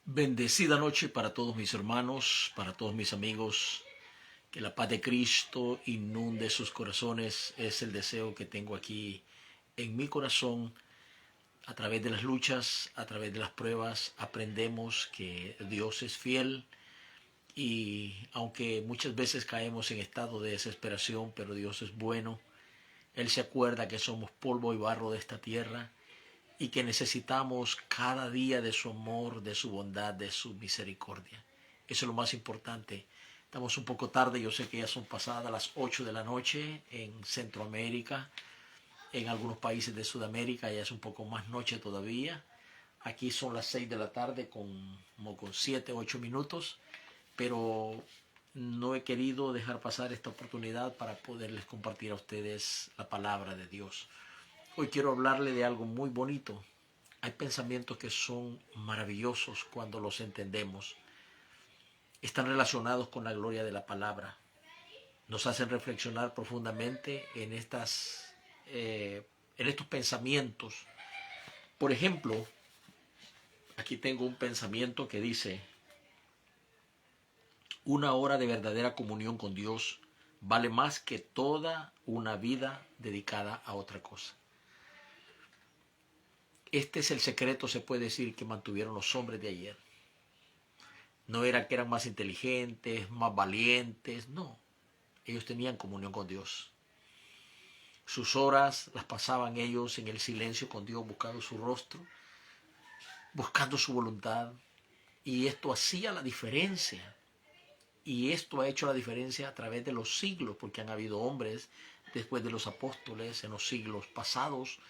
Bendecida noche para todos mis hermanos, para todos mis amigos. Que la paz de Cristo inunde sus corazones. Es el deseo que tengo aquí en mi corazón. A través de las luchas, a través de las pruebas, aprendemos que Dios es fiel. Y aunque muchas veces caemos en estado de desesperación, pero Dios es bueno. Él se acuerda que somos polvo y barro de esta tierra y que necesitamos cada día de su amor, de su bondad, de su misericordia. Eso es lo más importante. Estamos un poco tarde, yo sé que ya son pasadas las 8 de la noche en Centroamérica, en algunos países de Sudamérica ya es un poco más noche todavía. Aquí son las 6 de la tarde como con 7, 8 minutos, pero no he querido dejar pasar esta oportunidad para poderles compartir a ustedes la palabra de Dios. Hoy quiero hablarle de algo muy bonito. Hay pensamientos que son maravillosos cuando los entendemos. Están relacionados con la gloria de la palabra. Nos hacen reflexionar profundamente en estos pensamientos. Por ejemplo, aquí tengo un pensamiento que dice: una hora de verdadera comunión con Dios vale más que toda una vida dedicada a otra cosa. Este es el secreto, se puede decir, que mantuvieron los hombres de ayer. No era que eran más inteligentes, más valientes, no. Ellos tenían comunión con Dios. Sus horas las pasaban ellos en el silencio con Dios, buscando su rostro, buscando su voluntad. Y esto hacía la diferencia. Y esto ha hecho la diferencia a través de los siglos, porque han habido hombres después de los apóstoles en los siglos pasados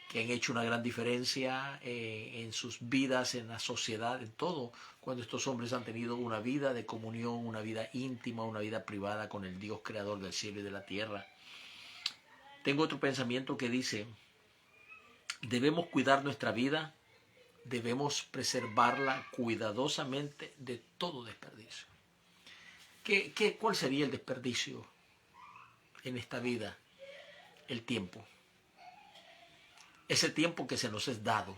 que han hecho una gran diferencia en sus vidas, en la sociedad, en todo, cuando estos hombres han tenido una vida de comunión, una vida íntima, una vida privada con el Dios creador del cielo y de la tierra. Tengo otro pensamiento que dice: debemos cuidar nuestra vida, debemos preservarla cuidadosamente de todo desperdicio. ¿Cuál sería el desperdicio en esta vida? El tiempo. Ese tiempo que se nos es dado.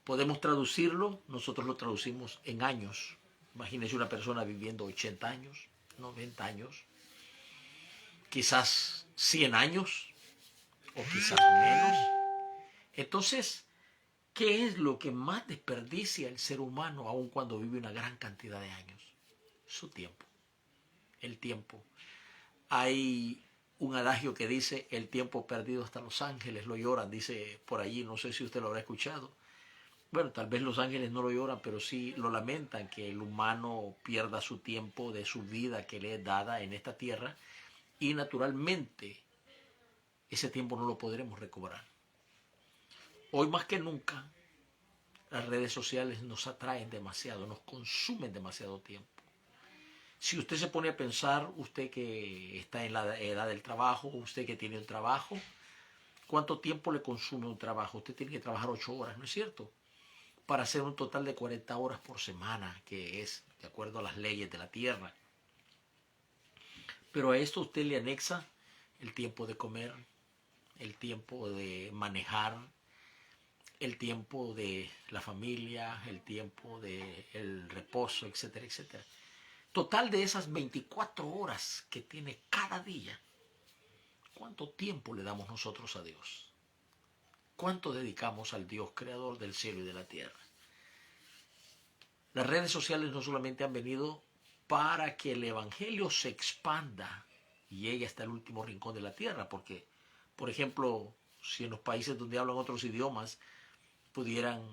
Podemos traducirlo, nosotros lo traducimos en años. Imagínense una persona viviendo 80 años, 90 años, quizás 100 años o quizás menos. Entonces, ¿qué es lo que más desperdicia el ser humano aun cuando vive una gran cantidad de años? Su tiempo. El tiempo. Hay un adagio que dice: el tiempo perdido hasta los ángeles lo lloran, dice por allí, no sé si usted lo habrá escuchado. Bueno, tal vez los ángeles no lo lloran, pero sí lo lamentan, que el humano pierda su tiempo de su vida que le es dada en esta tierra, y naturalmente ese tiempo no lo podremos recobrar. Hoy más que nunca las redes sociales nos atraen demasiado, nos consumen demasiado tiempo. Si usted se pone a pensar, usted que está en la edad del trabajo, usted que tiene un trabajo, ¿cuánto tiempo le consume un trabajo? Usted tiene que trabajar 8 horas, ¿no es cierto? Para hacer un total de 40 horas por semana, que es de acuerdo a las leyes de la tierra. Pero a esto usted le anexa el tiempo de comer, el tiempo de manejar, el tiempo de la familia, el tiempo del reposo, etcétera, etcétera. Total de esas 24 horas que tiene cada día, ¿cuánto tiempo le damos nosotros a Dios? ¿Cuánto dedicamos al Dios creador del cielo y de la tierra? Las redes sociales no solamente han venido para que el evangelio se expanda y llegue hasta el último rincón de la tierra, porque, por ejemplo, si en los países donde hablan otros idiomas pudieran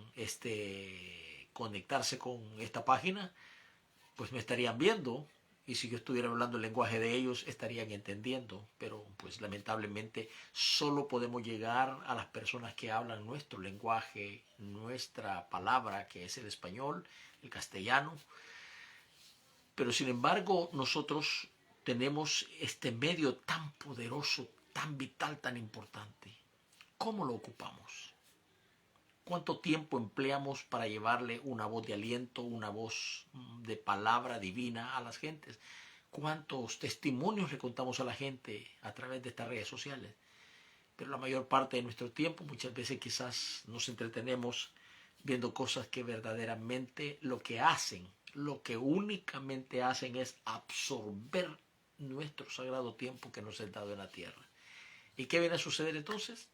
conectarse con esta página, pues me estarían viendo, y si yo estuviera hablando el lenguaje de ellos estarían entendiendo, pero pues lamentablemente solo podemos llegar a las personas que hablan nuestro lenguaje, nuestra palabra, que es el español, el castellano. Pero sin embargo nosotros tenemos este medio tan poderoso, tan vital, tan importante. ¿Cómo lo ocupamos? ¿Cuánto tiempo empleamos para llevarle una voz de aliento, una voz de palabra divina a las gentes? ¿Cuántos testimonios le contamos a la gente a través de estas redes sociales? Pero la mayor parte de nuestro tiempo, muchas veces quizás nos entretenemos viendo cosas que verdaderamente lo que únicamente hacen es absorber nuestro sagrado tiempo que nos es dado en la tierra. ¿Y qué viene a suceder entonces?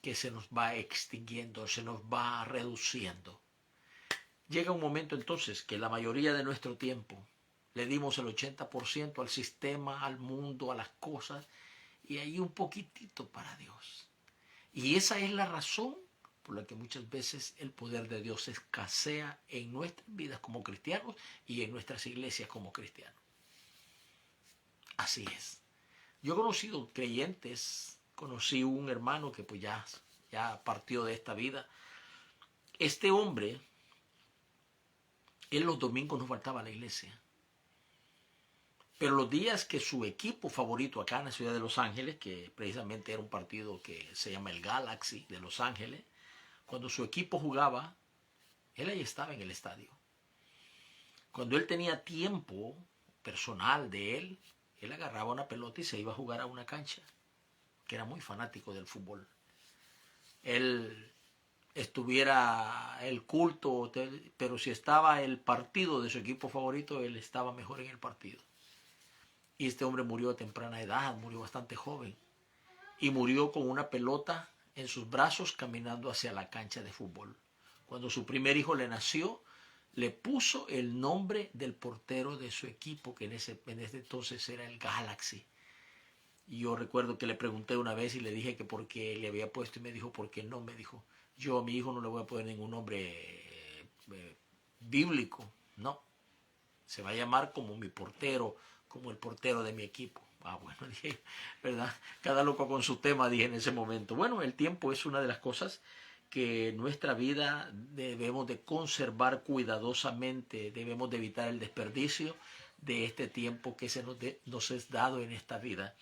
Que se nos va extinguiendo, se nos va reduciendo. Llega un momento entonces que la mayoría de nuestro tiempo le dimos el 80% al sistema, al mundo, a las cosas, y ahí un poquitito para Dios. Y esa es la razón por la que muchas veces el poder de Dios escasea en nuestras vidas como cristianos y en nuestras iglesias como cristianos. Así es. Yo he conocido creyentes, conocí un hermano que pues ya partió de esta vida. Este hombre, él los domingos no faltaba a la iglesia. Pero los días que su equipo favorito acá en la ciudad de Los Ángeles, que precisamente era un partido que se llama el Galaxy de Los Ángeles, cuando su equipo jugaba, él ahí estaba en el estadio. Cuando él tenía tiempo personal de él agarraba una pelota y se iba a jugar a una cancha, que era muy fanático del fútbol. Él estuviera el culto, pero si estaba el partido de su equipo favorito, él estaba mejor en el partido. Y este hombre murió a temprana edad, murió bastante joven. Y murió con una pelota en sus brazos caminando hacia la cancha de fútbol. Cuando su primer hijo le nació, le puso el nombre del portero de su equipo, que en ese entonces era el Galaxy. Y yo recuerdo que le pregunté una vez y le dije que por qué le había puesto, y me dijo, ¿por qué no? Me dijo, yo a mi hijo no le voy a poner ningún nombre bíblico, no. Se va a llamar como mi portero, como el portero de mi equipo. Ah, bueno, dije, ¿verdad? Cada loco con su tema, dije en ese momento. Bueno, el tiempo es una de las cosas que en nuestra vida debemos de conservar cuidadosamente, debemos de evitar el desperdicio de este tiempo que nos es dado en esta vida.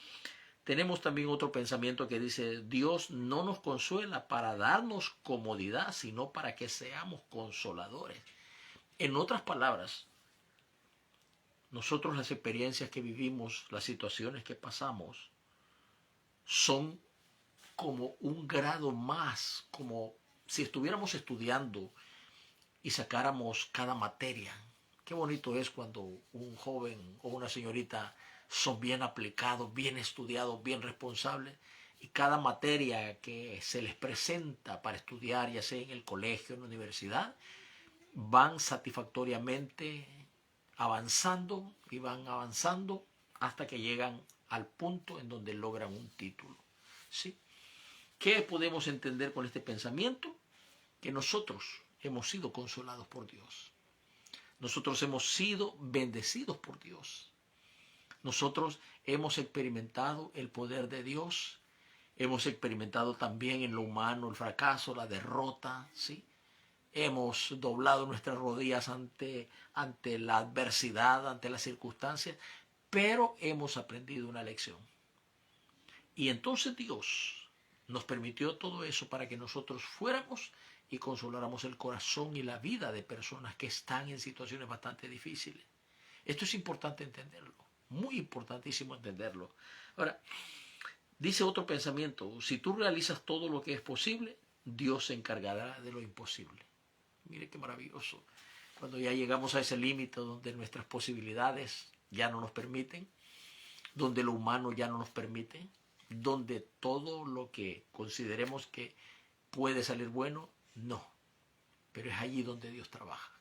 Tenemos también otro pensamiento que dice, Dios no nos consuela para darnos comodidad, sino para que seamos consoladores. En otras palabras, nosotros las experiencias que vivimos, las situaciones que pasamos, son como un grado más, como si estuviéramos estudiando y sacáramos cada materia. Qué bonito es cuando un joven o una señorita son bien aplicados, bien estudiados, bien responsables, y cada materia que se les presenta para estudiar, ya sea en el colegio, en la universidad, van satisfactoriamente avanzando y van avanzando hasta que llegan al punto en donde logran un título. ¿Sí? ¿Qué podemos entender con este pensamiento? Que nosotros hemos sido consolados por Dios. Nosotros hemos sido bendecidos por Dios. Nosotros hemos experimentado el poder de Dios. Hemos experimentado también en lo humano el fracaso, la derrota, ¿sí? Hemos doblado nuestras rodillas ante la adversidad, ante las circunstancias, pero hemos aprendido una lección. Y entonces Dios nos permitió todo eso para que nosotros fuéramos y consoláramos el corazón y la vida de personas que están en situaciones bastante difíciles. Esto es importante entenderlo, muy importantísimo entenderlo. Ahora, dice otro pensamiento, si tú realizas todo lo que es posible, Dios se encargará de lo imposible. Mire qué maravilloso. Cuando ya llegamos a ese límite donde nuestras posibilidades ya no nos permiten, donde lo humano ya no nos permite, donde todo lo que consideremos que puede salir bueno, no. Pero es allí donde Dios trabaja.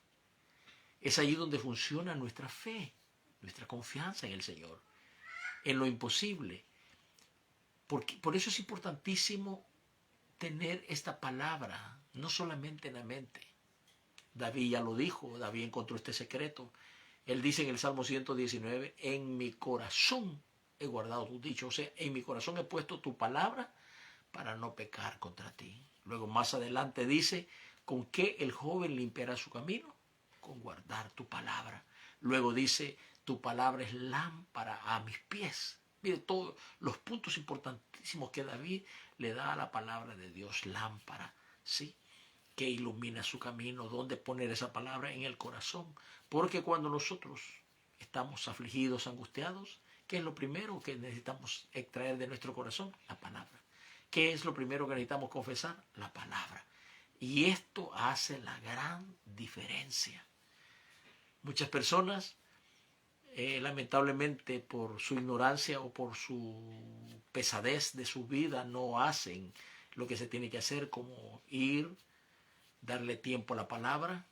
Es allí donde funciona nuestra fe, nuestra confianza en el Señor, en lo imposible. Por eso es importantísimo tener esta palabra, no solamente en la mente. David ya lo dijo, David encontró este secreto. Él dice en el Salmo 119, en mi corazón he guardado tus dichos, o sea, en mi corazón he puesto tu palabra para no pecar contra ti. Luego más adelante dice, ¿con qué el joven limpiará su camino? Con guardar tu palabra. Luego dice, tu palabra es lámpara a mis pies. Mire todos los puntos importantísimos que David le da a la palabra de Dios, lámpara, ¿sí? Que ilumina su camino, dónde poner esa palabra en el corazón. Porque cuando nosotros estamos afligidos, angustiados, ¿qué es lo primero que necesitamos extraer de nuestro corazón? La palabra. ¿Qué es lo primero que necesitamos confesar? La palabra. Y esto hace la gran diferencia. Muchas personas, lamentablemente por su ignorancia o por su pesadez de su vida, no hacen lo que se tiene que hacer, como ir, darle tiempo a la palabra.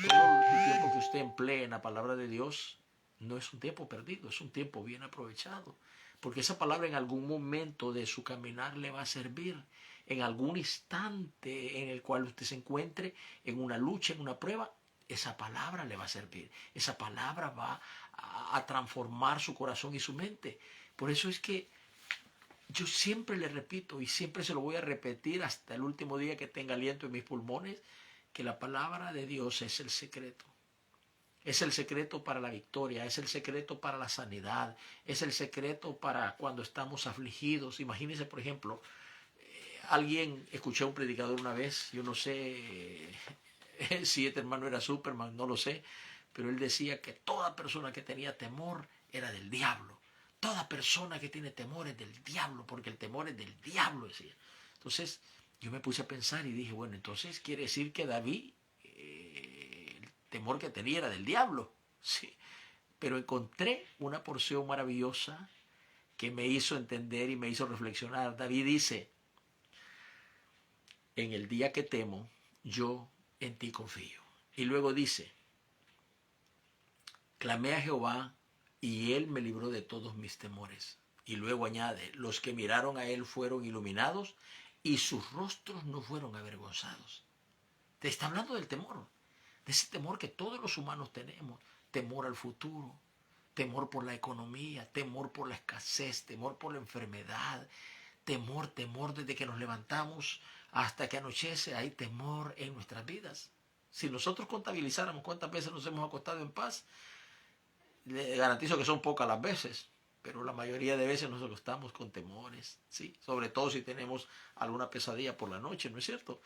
Todo el tiempo que usted emplee en la palabra de Dios no es un tiempo perdido, es un tiempo bien aprovechado. Porque esa palabra en algún momento de su caminar le va a servir. En algún instante en el cual usted se encuentre en una lucha, en una prueba, esa palabra le va a servir. Esa palabra va a transformar su corazón y su mente. Por eso es que yo siempre le repito, y siempre se lo voy a repetir hasta el último día que tenga aliento en mis pulmones, que la palabra de Dios es el secreto. Es el secreto para la victoria, es el secreto para la sanidad, es el secreto para cuando estamos afligidos. Imagínense, por ejemplo, escuché a un predicador una vez, yo no sé si este hermano era Superman, no lo sé, pero él decía que toda persona que tenía temor era del diablo. Toda persona que tiene temor es del diablo, porque el temor es del diablo, decía. Entonces yo me puse a pensar y dije, bueno, entonces quiere decir que David, el temor que tenía era del diablo. Sí. Pero encontré una porción maravillosa que me hizo entender y me hizo reflexionar. David dice, en el día que temo, yo en ti confío. Y luego dice, clamé a Jehová y él me libró de todos mis temores. Y luego añade, los que miraron a él fueron iluminados y sus rostros no fueron avergonzados. Te está hablando del temor, de ese temor que todos los humanos tenemos, temor al futuro, temor por la economía, temor por la escasez, temor por la enfermedad, temor desde que nos levantamos hasta que anochece, hay temor en nuestras vidas. Si nosotros contabilizáramos cuántas veces nos hemos acostado en paz, le garantizo que son pocas las veces, pero la mayoría de veces nos acostamos con temores, ¿sí? Sobre todo si tenemos alguna pesadilla por la noche, ¿no es cierto?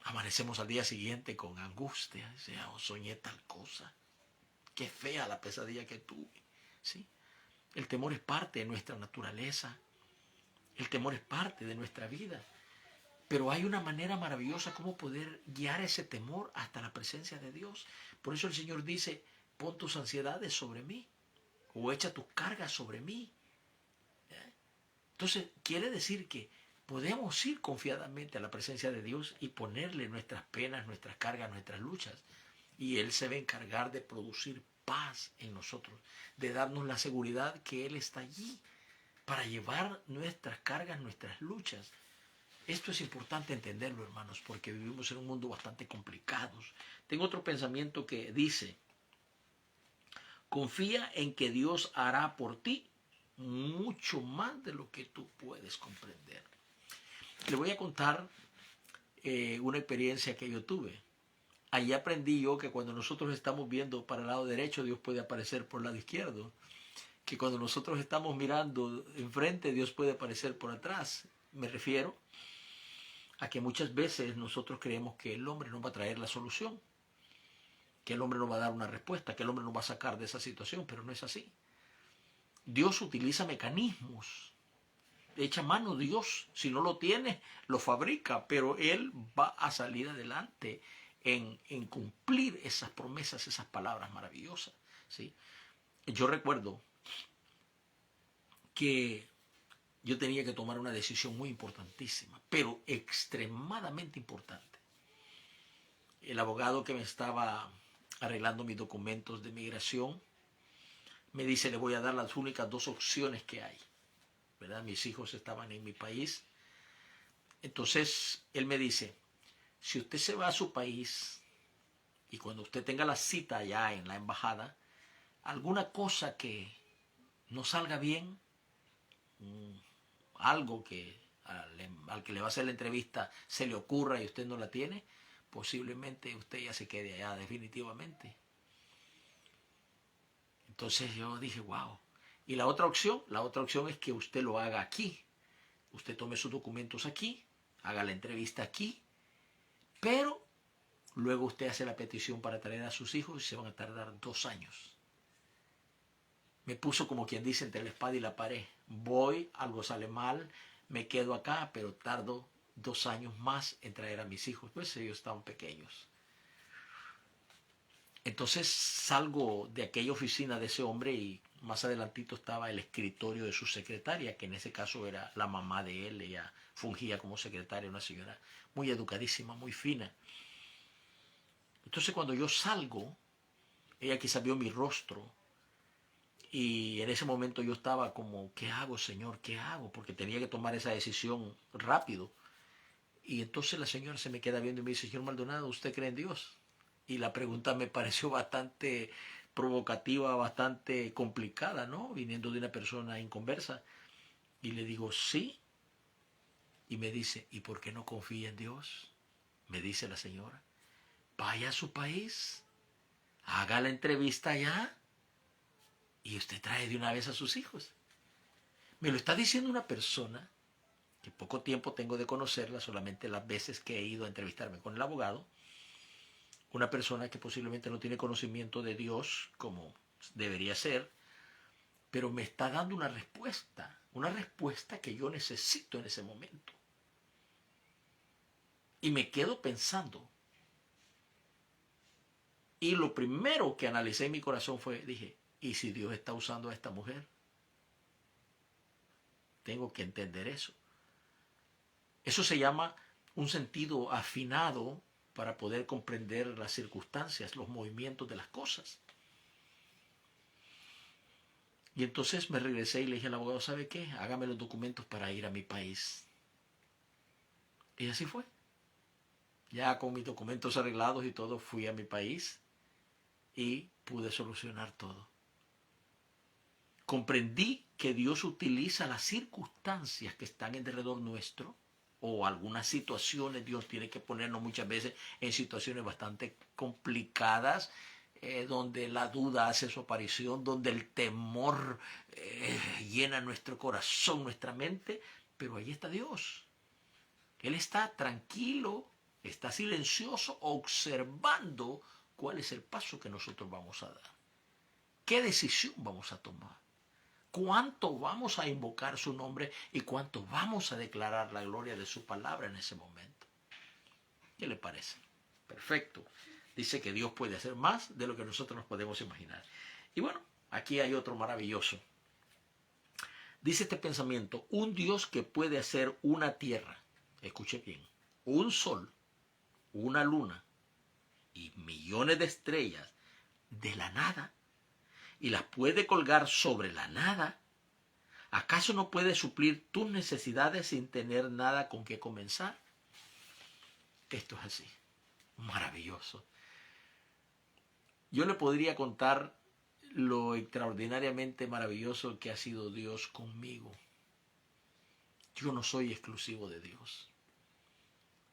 Amanecemos al día siguiente con angustia, o sea, soñé tal cosa, qué fea la pesadilla que tuve, ¿sí? El temor es parte de nuestra naturaleza, el temor es parte de nuestra vida, pero hay una manera maravillosa como poder guiar ese temor hasta la presencia de Dios. Por eso el Señor dice, pon tus ansiedades sobre mí, o echa tus cargas sobre mí. Entonces, quiere decir que podemos ir confiadamente a la presencia de Dios y ponerle nuestras penas, nuestras cargas, nuestras luchas. Y Él se va a encargar de producir paz en nosotros, de darnos la seguridad que Él está allí para llevar nuestras cargas, nuestras luchas. Esto es importante entenderlo, hermanos, porque vivimos en un mundo bastante complicado. Tengo otro pensamiento que dice, confía en que Dios hará por ti mucho más de lo que tú puedes comprender. Le voy a contar una experiencia que yo tuve. Allí aprendí yo que cuando nosotros estamos viendo para el lado derecho, Dios puede aparecer por el lado izquierdo. Que cuando nosotros estamos mirando enfrente, Dios puede aparecer por atrás. Me refiero a que muchas veces nosotros creemos que el hombre nos va a traer la solución, que el hombre nos va a dar una respuesta, que el hombre nos va a sacar de esa situación, pero no es así. Dios utiliza mecanismos, echa mano Dios, si no lo tiene, lo fabrica, pero Él va a salir adelante en cumplir esas promesas, esas palabras maravillosas, ¿sí? Yo recuerdo que yo tenía que tomar una decisión muy importantísima, pero extremadamente importante. El abogado que me estaba arreglando mis documentos de migración me dice, le voy a dar las únicas dos opciones que hay, ¿verdad? Mis hijos estaban en mi país. Entonces él me dice, si usted se va a su país y cuando usted tenga la cita allá en la embajada, alguna cosa que no salga bien, algo que al que le va a hacer la entrevista se le ocurra y usted no la tiene, posiblemente usted ya se quede allá definitivamente. Entonces yo dije, wow. Y la otra opción es que usted lo haga aquí. Usted tome sus documentos aquí, haga la entrevista aquí, pero luego usted hace la petición para traer a sus hijos y se van a tardar 2 años. Me puso como quien dice entre la espada y la pared. Voy, algo sale mal, me quedo acá, pero tardo 2 años más en traer a mis hijos, pues ellos estaban pequeños. Entonces salgo de aquella oficina de ese hombre y más adelantito estaba el escritorio de su secretaria, que en ese caso era la mamá de él. Ella fungía como secretaria, una señora muy educadísima, muy fina. Entonces cuando yo salgo, ella quizá vio mi rostro y en ese momento yo estaba como, ¿qué hago, Señor? ¿Qué hago? Porque tenía que tomar esa decisión rápido. Y entonces la señora se me queda viendo y me dice, señor Maldonado, ¿usted cree en Dios? Y la pregunta me pareció bastante provocativa, bastante complicada, ¿no? Viniendo de una persona inconversa. Y le digo, sí. Y me dice, ¿y por qué no confía en Dios? Me dice la señora, vaya a su país, haga la entrevista allá y usted trae de una vez a sus hijos. Me lo está diciendo una persona que poco tiempo tengo de conocerla, solamente las veces que he ido a entrevistarme con el abogado, una persona que posiblemente no tiene conocimiento de Dios como debería ser, pero me está dando una respuesta que yo necesito en ese momento. Y me quedo pensando. Y lo primero que analicé en mi corazón fue, dije, ¿y si Dios está usando a esta mujer? Tengo que entender eso. Eso se llama un sentido afinado para poder comprender las circunstancias, los movimientos de las cosas. Y entonces me regresé y le dije al abogado, ¿sabe qué? Hágame los documentos para ir a mi país. Y así fue. Ya con mis documentos arreglados y todo, fui a mi país y pude solucionar todo. Comprendí que Dios utiliza las circunstancias que están alrededor nuestro, o algunas situaciones. Dios tiene que ponernos muchas veces en situaciones bastante complicadas, donde la duda hace su aparición, donde el temor llena nuestro corazón, nuestra mente, pero ahí está Dios. Él está tranquilo, está silencioso, observando cuál es el paso que nosotros vamos a dar. ¿Qué decisión vamos a tomar? ¿Cuánto vamos a invocar su nombre y cuánto vamos a declarar la gloria de su palabra en ese momento? ¿Qué le parece? Perfecto. Dice que Dios puede hacer más de lo que nosotros nos podemos imaginar. Y bueno, aquí hay otro maravilloso. Dice este pensamiento, un Dios que puede hacer una tierra, escuche bien, un sol, una luna y millones de estrellas de la nada, y las puede colgar sobre la nada, ¿acaso no puede suplir tus necesidades sin tener nada con qué comenzar? Esto es así, maravilloso. Yo le podría contar lo extraordinariamente maravilloso que ha sido Dios conmigo. Yo no soy exclusivo de Dios.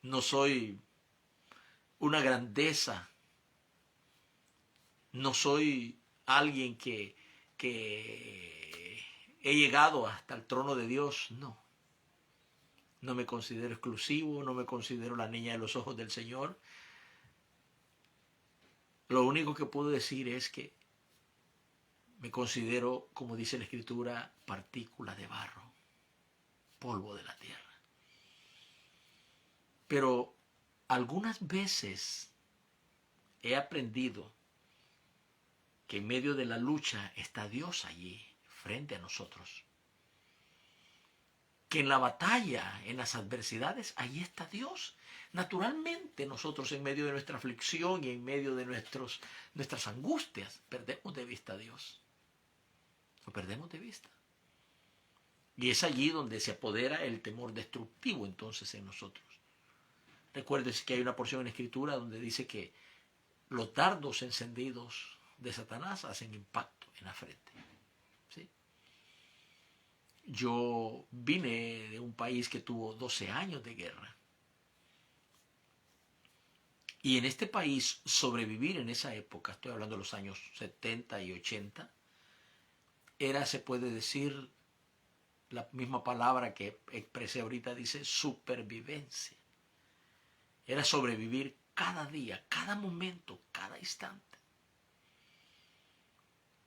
No soy una grandeza. No soy alguien que he llegado hasta el trono de Dios. No. No me considero exclusivo, no me considero la niña de los ojos del Señor. Lo único que puedo decir es que me considero, como dice la Escritura, partícula de barro, polvo de la tierra. Pero algunas veces he aprendido que en medio de la lucha está Dios allí, frente a nosotros. Que en la batalla, en las adversidades, allí está Dios. Naturalmente nosotros en medio de nuestra aflicción y en medio de nuestras angustias perdemos de vista a Dios. Lo perdemos de vista. Y es allí donde se apodera el temor destructivo entonces en nosotros. Recuérdese que hay una porción en la Escritura donde dice que los dardos encendidos de Satanás hacen impacto en la frente. ¿Sí? Yo vine de un país que tuvo 12 años de guerra. Y en este país, sobrevivir en esa época, estoy hablando de los años 70 y 80, era, se puede decir, la misma palabra que expresé ahorita, dice supervivencia. Era sobrevivir cada día, cada momento, cada instante.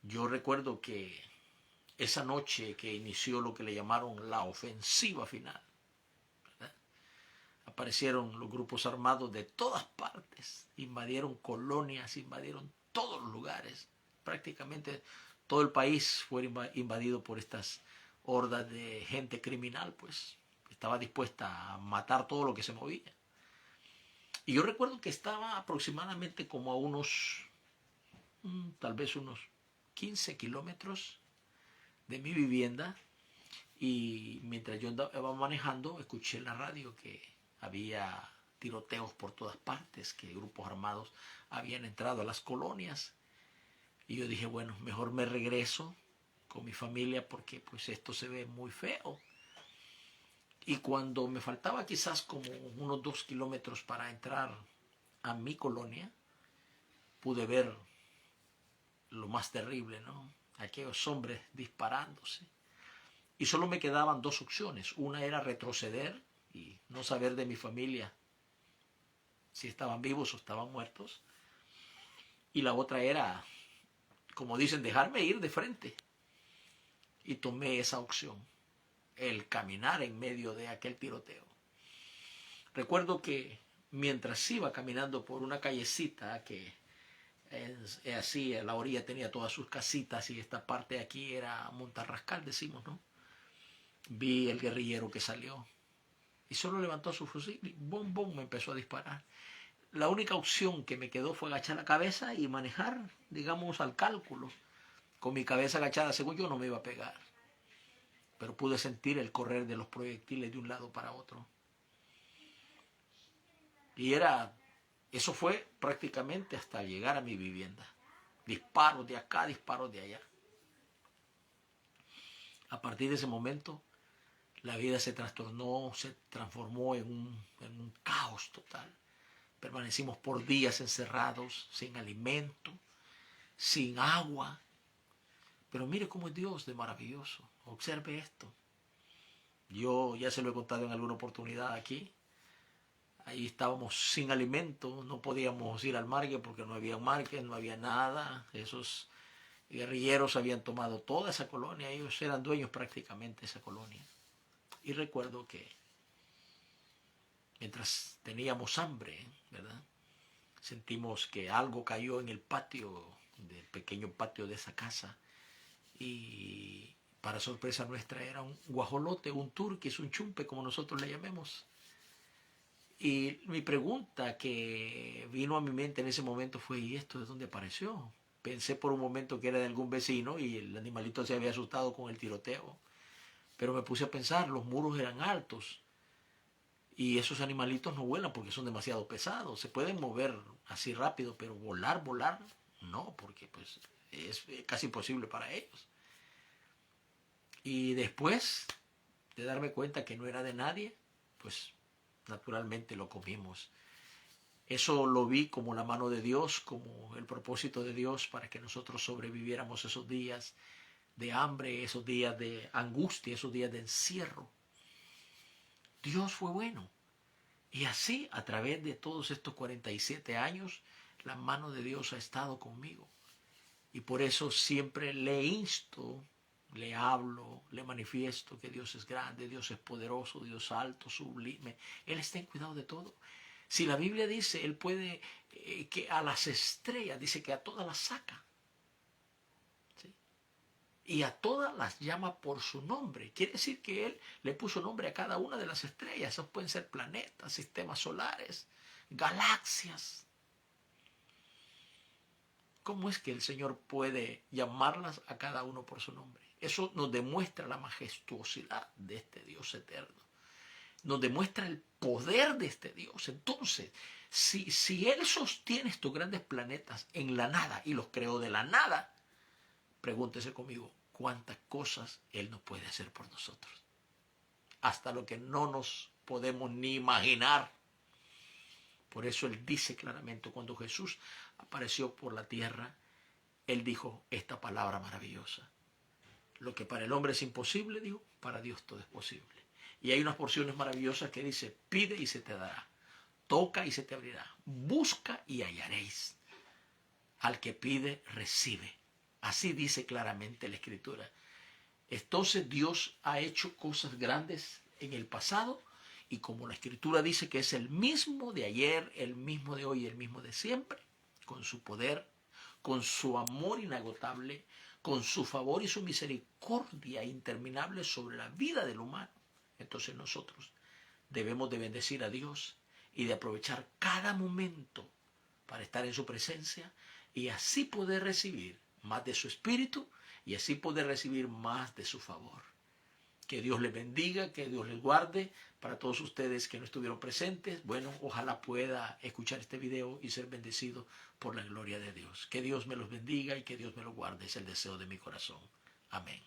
Yo recuerdo que esa noche que inició lo que le llamaron la ofensiva final, ¿verdad? aparecieron los grupos armados de todas partes, invadieron colonias, invadieron todos los lugares, prácticamente todo el país fue invadido por estas hordas de gente criminal, pues estaba dispuesta a matar todo lo que se movía. Y yo recuerdo que estaba aproximadamente como a unos, tal vez unos 15 kilómetros de mi vivienda, y mientras yo andaba manejando escuché en la radio que había tiroteos por todas partes, que grupos armados habían entrado a las colonias. Y yo dije, bueno, mejor me regreso con mi familia porque pues esto se ve muy feo. Y cuando me faltaba quizás como unos 2 kilómetros para entrar a mi colonia, pude ver lo más terrible, ¿no? Aquellos hombres disparándose. Y solo me quedaban dos opciones. Una era retroceder y no saber de mi familia si estaban vivos o estaban muertos. Y la otra era, como dicen, dejarme ir de frente. Y tomé esa opción, el caminar en medio de aquel tiroteo. Recuerdo que mientras iba caminando por una callecita que así a la orilla tenía todas sus casitas y esta parte de aquí era Montarrascal, decimos, ¿no? Vi el guerrillero que salió y solo levantó su fusil y bom, bom, me empezó a disparar. La única opción que me quedó fue agachar la cabeza y manejar, digamos, al cálculo. Con mi cabeza agachada, según yo, no me iba a pegar. Pero pude sentir el correr de los proyectiles de un lado para otro. Y eso fue prácticamente hasta llegar a mi vivienda. Disparos de acá, disparos de allá. A partir de ese momento, la vida se trastornó, se transformó en un caos total. Permanecimos por días encerrados, sin alimento, sin agua. Pero mire cómo es Dios de maravilloso. Observe esto. Yo ya se lo he contado en alguna oportunidad aquí. Ahí estábamos sin alimento, no podíamos ir al market porque no había market, no había nada. Esos guerrilleros habían tomado toda esa colonia, ellos eran dueños prácticamente de esa colonia. Y recuerdo que mientras teníamos hambre, ¿verdad? Sentimos que algo cayó en el patio, del pequeño patio de esa casa. Y para sorpresa nuestra era un guajolote, un turquís, un chumpe, como nosotros le llamemos. Y mi pregunta que vino a mi mente en ese momento fue, ¿y esto de dónde apareció? Pensé por un momento que era de algún vecino y el animalito se había asustado con el tiroteo. Pero me puse a pensar, los muros eran altos y esos animalitos no vuelan porque son demasiado pesados. Se pueden mover así rápido, pero volar, no, porque pues es casi imposible para ellos. Y después de darme cuenta que no era de nadie, pues naturalmente lo comimos. Eso lo vi como la mano de Dios, como el propósito de Dios para que nosotros sobreviviéramos esos días de hambre, esos días de angustia, esos días de encierro. Dios fue bueno. Y así, a través de todos estos 47 años, la mano de Dios ha estado conmigo. Y por eso siempre le insto, le hablo, le manifiesto que Dios es grande, Dios es poderoso, Dios es alto, sublime. Él está en cuidado de todo. Si la Biblia dice, Él puede, que a las estrellas, dice que a todas las saca. ¿Sí? Y a todas las llama por su nombre. Quiere decir que Él le puso nombre a cada una de las estrellas. Esos pueden ser planetas, sistemas solares, galaxias. ¿Cómo es que el Señor puede llamarlas a cada uno por su nombre? Eso nos demuestra la majestuosidad de este Dios eterno. Nos demuestra el poder de este Dios. Entonces, si Él sostiene estos grandes planetas en la nada y los creó de la nada, pregúntese conmigo, ¿cuántas cosas Él nos puede hacer por nosotros? Hasta lo que no nos podemos ni imaginar. Por eso Él dice claramente, cuando Jesús apareció por la tierra, Él dijo esta palabra maravillosa. Lo que para el hombre es imposible, dijo, para Dios todo es posible. Y hay unas porciones maravillosas que dice, pide y se te dará, toca y se te abrirá, busca y hallaréis. Al que pide, recibe. Así dice claramente la Escritura. Entonces Dios ha hecho cosas grandes en el pasado Y como la Escritura dice que es el mismo de ayer, el mismo de hoy y el mismo de siempre, con su poder, con su amor inagotable, con su favor y su misericordia interminable sobre la vida del humano, entonces nosotros debemos de bendecir a Dios y de aprovechar cada momento para estar en su presencia y así poder recibir más de su espíritu y así poder recibir más de su favor. Que Dios les bendiga, que Dios les guarde. Para todos ustedes que no estuvieron presentes, bueno, ojalá pueda escuchar este video y ser bendecido por la gloria de Dios. Que Dios me los bendiga y que Dios me los guarde. Es el deseo de mi corazón. Amén.